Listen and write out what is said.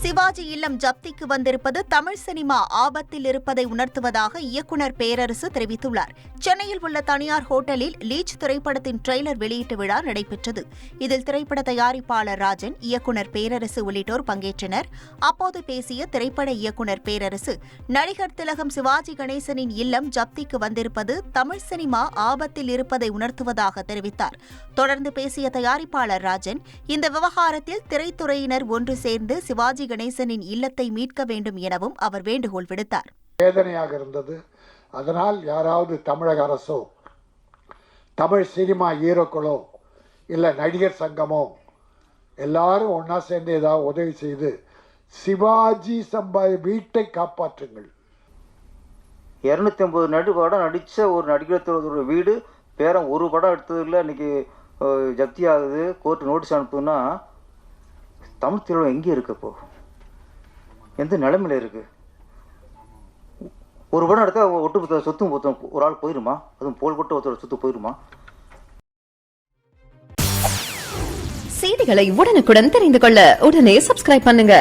சிவாஜி இல்லம் ஜப்திக்கு வந்திருப்பது தமிழ் சினிமா ஆபத்தில் இருப்பதை உணர்த்துவதாக இயக்குநர் பேரரசு தெரிவித்துள்ளார். சென்னையில் உள்ள தனியார் ஹோட்டலில் லீச் திரைப்படத்தின் ட்ரெய்லர் வெளியீட்டு விழா நடைபெற்றது. இதில் திரைப்பட தயாரிப்பாளர் ராஜன், இயக்குநர் பேரரசு உள்ளிட்டோர் பங்கேற்றனர். அப்போது பேசிய திரைப்பட இயக்குநர் பேரரசு, நடிகர் திலகம் சிவாஜி கணேசனின் இல்லம் ஜப்திக்கு வந்திருப்பது தமிழ் சினிமா ஆபத்தில் இருப்பதை உணர்த்துவதாக தெரிவித்தார். தொடர்ந்து பேசிய தயாரிப்பாளர் ராஜன், இந்த விவகாரத்தில் திரைத்துறையினர் ஒன்று சேர்ந்து சிவாஜி கணேசனின் இல்லத்தை மீட்க வேண்டும் எனவும் அவர் வேண்டுகோள் விடுத்தார். வேதனையாக இருந்தது. அதனால் யாராவது தமிழக அரசோ, தமிழ் சினிமா ஹீரோக்களோ, இல்லை நடிகர் சங்கமோ எல்லாரும் ஒன்னா சேர்ந்து ஏதாவது உதவி செய்து சிவாஜி வீட்டை காப்பாற்றுங்கள். 250 படம் நடித்த ஒரு நடிகர் வீடு பேரம் ஒரு படம் எடுத்ததில்லை. இன்னைக்கு ஜப்தி ஆகுது, கோர்ட்டு நோட்டீஸ் அனுப்புதுன்னா தமிழ் திரையுலகம் எங்கே இருக்கப்போ, எந்த நிலைமையில இருக்கு? ஒரு படம் எடுத்தா ஒட்டுமொத்த சொத்தும் ஒரு ஆள் போயிருமா? அதுவும் போல்பட்டு ஒருத்தர் சொத்து போயிருமா? செய்திகளை உடனுக்குடன் தெரிந்து கொள்ள உடனே சப்ஸ்கிரைப் பண்ணுங்க.